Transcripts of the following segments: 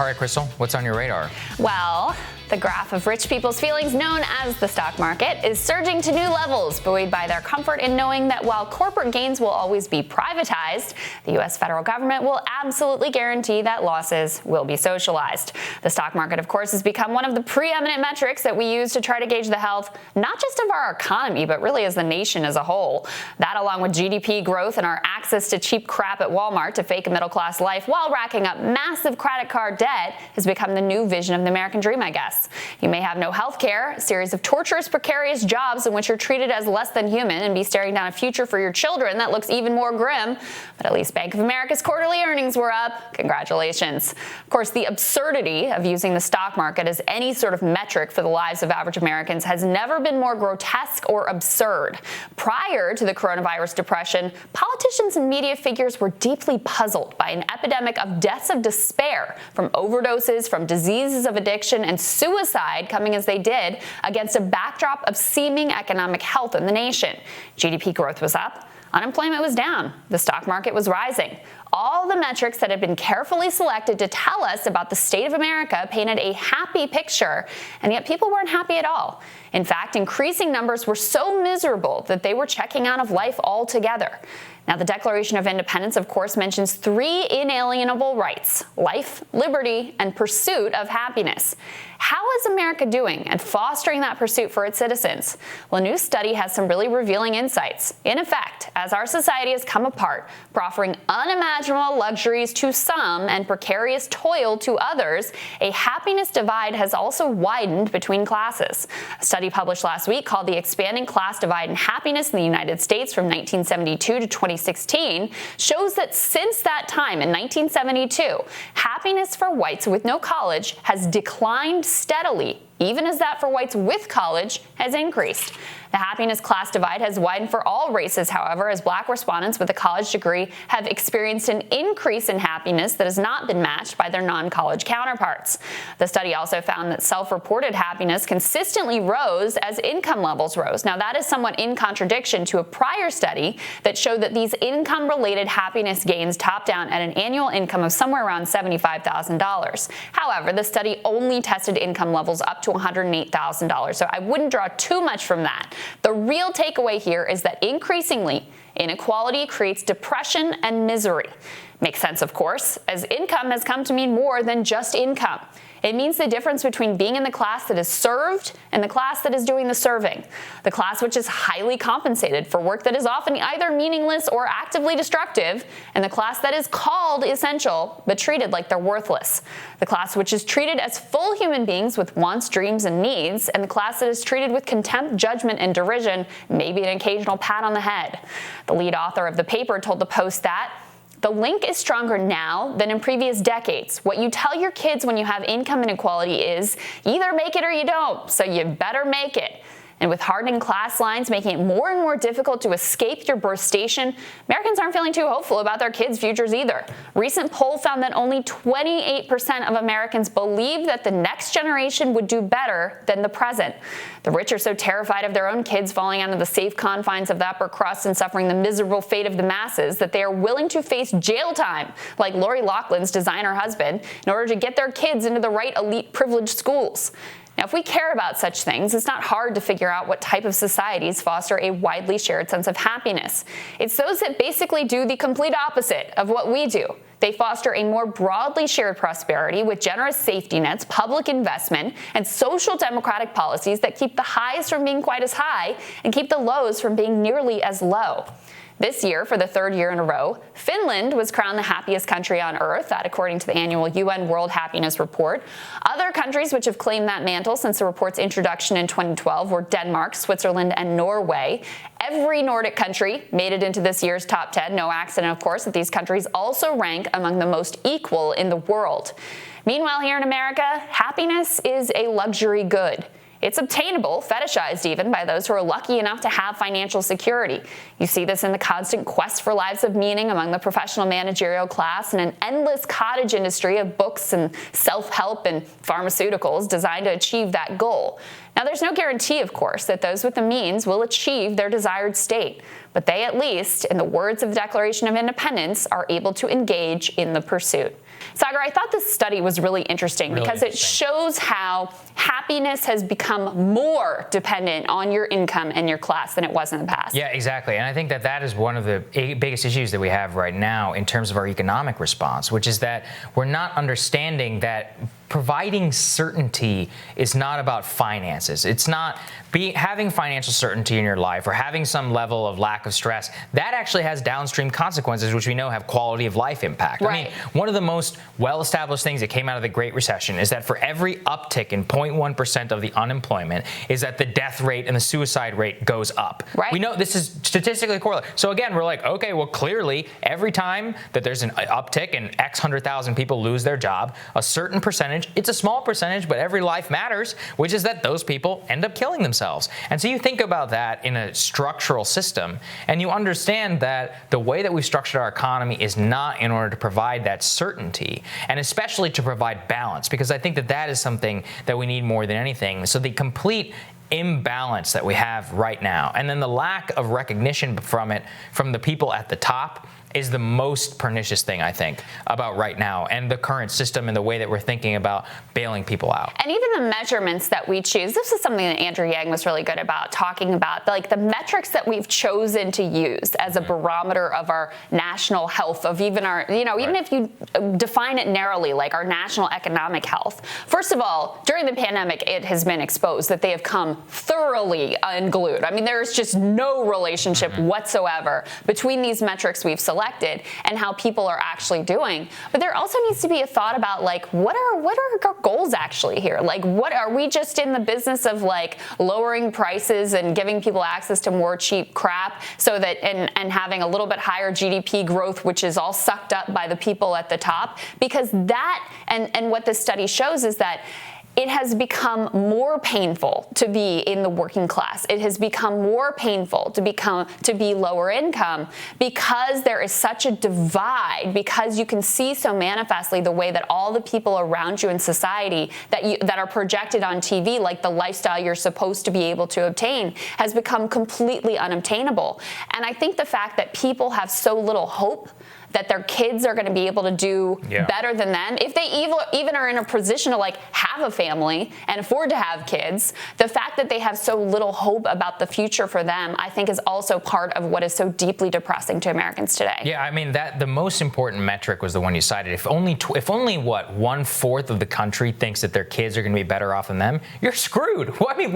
All right, Krystal, what's on your radar? Well, the graph of rich people's feelings, known as the stock market, is surging to new levels, buoyed by their comfort in knowing that while corporate gains will always be privatized, the U.S. federal government will absolutely guarantee that losses will be socialized. The stock market, of course, has become one of the preeminent metrics that we use to try to gauge the health, not just of our economy, but really as the nation as a whole. That, along with GDP growth and our access to cheap crap at Walmart to fake a middle-class life while racking up massive credit card debt, has become the new vision of the American dream, I guess. You may have no health care, a series of torturous, precarious jobs in which you're treated as less than human and be staring down a future for your children that looks even more grim, but at least Bank of America's quarterly earnings were up. Congratulations. Of course, the absurdity of using the stock market as any sort of metric for the lives of average Americans has never been more grotesque or absurd. Prior to the coronavirus depression, politicians and media figures were deeply puzzled by an epidemic of deaths of despair from overdoses, from diseases of addiction, and suicide coming as they did against a backdrop of seeming economic health in the nation. GDP growth was up, unemployment was down, the stock market was rising. All the metrics that had been carefully selected to tell us about the state of America painted a happy picture, and yet people weren't happy at all. In fact, increasing numbers were so miserable that they were checking out of life altogether. Now, the Declaration of Independence, of course, mentions three inalienable rights: life, liberty, and pursuit of happiness. How is America doing at fostering that pursuit for its citizens? Well, a new study has some really revealing insights. In effect, as our society has come apart, offering unimaginable luxuries to some and precarious toil to others, a happiness divide has also widened between classes. A study published last week called The Expanding Class Divide in Happiness in the United States from 1972 to 2016 shows that since that time in 1972, happiness for whites with no college has declined steadily, even as that for whites with college has increased. The happiness class divide has widened for all races, however, as black respondents with a college degree have experienced an increase in happiness that has not been matched by their non-college counterparts. The study also found that self-reported happiness consistently rose as income levels rose. Now, that is somewhat in contradiction to a prior study that showed that these income-related happiness gains topped down at an annual income of somewhere around $75,000. However, the study only tested income levels up to $108,000, so I wouldn't draw too much from that. The real takeaway here is that increasingly, inequality creates depression and misery. Makes sense, of course, as income has come to mean more than just income. It means the difference between being in the class that is served and the class that is doing the serving. The class which is highly compensated for work that is often either meaningless or actively destructive, and the class that is called essential but treated like they're worthless. The class which is treated as full human beings with wants, dreams, and needs, and the class that is treated with contempt, judgment, and derision, maybe an occasional pat on the head. The lead author of the paper told the Post that the link is stronger now than in previous decades. What you tell your kids when you have income inequality is, either make it or you don't, so you better make it. And with hardening class lines making it more and more difficult to escape your birth station, Americans aren't feeling too hopeful about their kids' futures either. A recent poll found that only 28% of Americans believe that the next generation would do better than the present. The rich are so terrified of their own kids falling out of the safe confines of the upper crust and suffering the miserable fate of the masses that they are willing to face jail time, like Lori Loughlin's designer husband, in order to get their kids into the right elite privileged schools. Now, if we care about such things, it's not hard to figure out what type of societies foster a widely shared sense of happiness. It's those that basically do the complete opposite of what we do. They foster a more broadly shared prosperity with generous safety nets, public investment, and social democratic policies that keep the highs from being quite as high and keep the lows from being nearly as low. This year, for the third year in a row, Finland was crowned the happiest country on earth, that according to the annual UN World Happiness Report. Other countries which have claimed that mantle since the report's introduction in 2012 were Denmark, Switzerland, and Norway. Every Nordic country made it into this year's top 10. No accident, of course, that these countries also rank among the most equal in the world. Meanwhile, here in America, happiness is a luxury good. It's obtainable, fetishized even, by those who are lucky enough to have financial security. You see this in the constant quest for lives of meaning among the professional managerial class and an endless cottage industry of books and self-help and pharmaceuticals designed to achieve that goal. Now, there's no guarantee, of course, that those with the means will achieve their desired state, but they at least, in the words of the Declaration of Independence, are able to engage in the pursuit. Sagar, I thought this study was really interesting because it shows how happiness has become more dependent on your income and your class than it was in the past. Yeah, exactly. And I think that is one of the biggest issues that we have right now in terms of our economic response, which is that we're not understanding that providing certainty is not about finances. It's not having financial certainty in your life or having some level of lack of stress. That actually has downstream consequences, which we know have quality of life impact. Right. I mean, one of the most well-established things that came out of the Great Recession is that for every uptick in 0.1% of the unemployment is that the death rate and the suicide rate goes up. Right. We know this is statistically correlated. So again, we're like, okay, well, clearly every time that there's an uptick and X 100,000 people lose their job, a certain percentage, it's a small percentage, but every life matters, which is that those people end up killing themselves. And so you think about that in a structural system, and you understand that the way that we've structured our economy is not in order to provide that certainty, and especially to provide balance, because I think that is something that we need more than anything. So the complete imbalance that we have right now, and then the lack of recognition from the people at the top, is the most pernicious thing, I think, about right now and the current system and the way that we're thinking about bailing people out. And even the measurements that we choose, this is something that Andrew Yang was really good about talking about, like the metrics that we've chosen to use as a barometer of our national health, of even our, even if you define it narrowly, like our national economic health. First of all, during the pandemic, it has been exposed that they have come thoroughly unglued. I mean, there's just no relationship whatsoever between these metrics we've selected and how people are actually doing. But there also needs to be a thought about, like, what are our goals actually here? Like, what are we just in the business of, like, lowering prices and giving people access to more cheap crap so that and having a little bit higher GDP growth, which is all sucked up by the people at the top? Because that and what this study shows is that it has become more painful to be in the working class. It has become more painful to be lower income because there is such a divide, because you can see so manifestly the way that all the people around you in society that are projected on TV, like the lifestyle you're supposed to be able to obtain, has become completely unobtainable. And I think the fact that people have so little hope that their kids are going to be able to do better than them, if they even are in a position to, like, have a family and afford to have kids, the fact that they have so little hope about the future for them, I think, is also part of what is so deeply depressing to Americans today. Yeah, I mean, that the most important metric was the one you cited. If only 1/4 of the country thinks that their kids are going to be better off than them, you're screwed. I mean,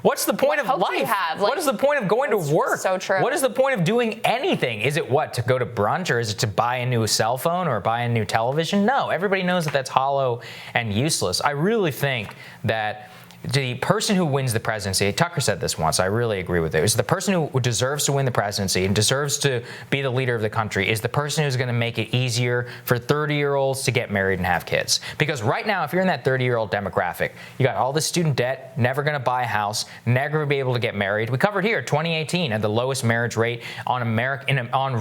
what's the point of life? What is the point of going to work? So true. What is the point of doing anything? Is it to go to brunch, or is it to buy a new cell phone or buy a new television? No, everybody knows that that's hollow and useless. I really think that the person who wins the presidency, Tucker said this once, I really agree with it, is the person who deserves to win the presidency and deserves to be the leader of the country is the person who's going to make it easier for 30-year-olds to get married and have kids. Because right now, if you're in that 30-year-old demographic, you got all this student debt, never going to buy a house, never going to be able to get married. We covered here 2018 had the lowest marriage rate on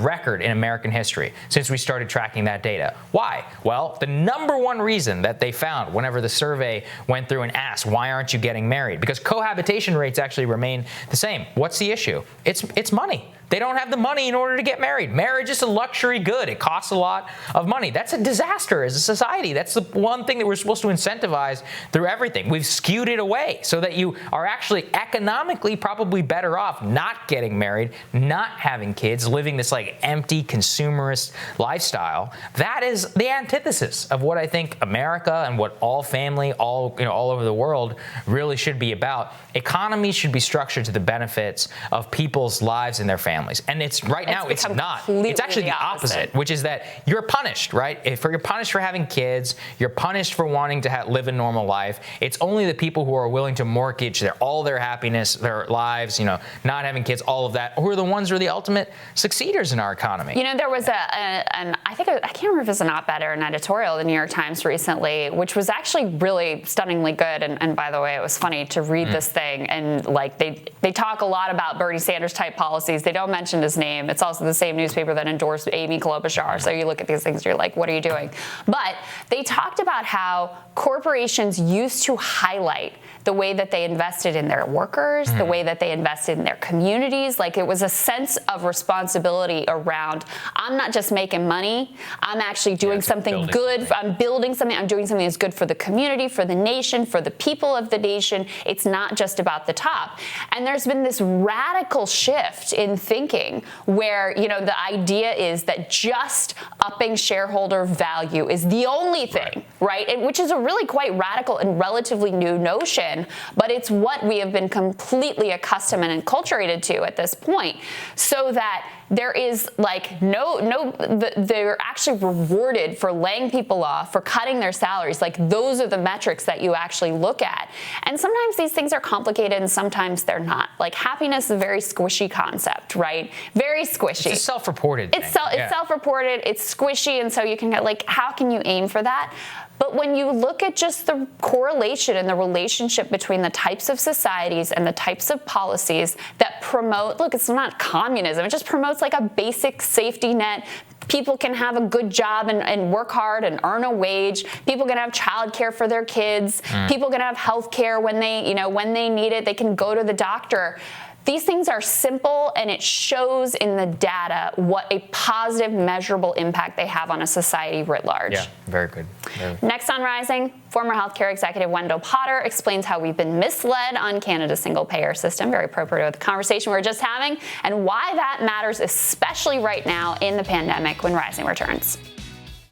record in American history since we started tracking that data. Why? Well, the number one reason that they found whenever the survey went through and asked, why aren't you getting married? Because cohabitation rates actually remain the same. What's the issue? It's money. They don't have the money in order to get married. Marriage is a luxury good. It costs a lot of money. That's a disaster as a society. That's the one thing that we're supposed to incentivize through everything. We've skewed it away so that you are actually economically probably better off not getting married, not having kids, living this like empty consumerist lifestyle. That is the antithesis of what I think America and what all family, all over the world really should be about. Economies should be structured to the benefits of people's lives and their families. And it's now it's not. It's actually the opposite, which is that you're punished, right? If you're punished for having kids, you're punished for wanting to live a normal life. It's only the people who are willing to mortgage all their happiness, their lives, not having kids, all of that, who are the ones who are the ultimate succeeders in our economy. There was I can't remember if it was an op-ed or an editorial in the New York Times recently, which was actually really stunningly good. And by the way, it was funny to read this thing, and like they talk a lot about Bernie Sanders type policies. They don't don't mention his name. It's also the same newspaper that endorsed Amy Klobuchar. So you look at these things, you're like, what are you doing? But they talked about how corporations used to highlight the way that they invested in their workers, the way that they invested in their communities. Like, it was a sense of responsibility around, I'm not just making money, I'm actually doing something good. I'm building something. I'm doing something that's good for the community, for the nation, for the people of the nation. It's not just about the top. And there's been this radical shift in thinking where, the idea is that just upping shareholder value is the only thing, right? Which is a really quite radical and relatively new notion, but it's what we have been completely accustomed and enculturated to at this point, so that there is they're actually rewarded for laying people off, for cutting their salaries. Like, those are the metrics that you actually look at. And sometimes these things are complicated and sometimes they're not. Like, happiness is a very squishy concept, right? Very squishy. It's self-reported. It's self-reported, it's squishy, and so you can how can you aim for that? But when you look at just the correlation and the relationship between the types of societies and the types of policies that promote, it's not communism, it just promotes like a basic safety net. People can have a good job and work hard and earn a wage. People can have childcare for their kids. People can have health care when they need it. They can go to the doctor. These things are simple, and it shows in the data what a positive, measurable impact they have on a society writ large. Yeah, very good. Next on Rising, former healthcare executive Wendell Potter explains how we've been misled on Canada's single-payer system, very appropriate with the conversation we were just having, and why that matters, especially right now in the pandemic, when Rising returns.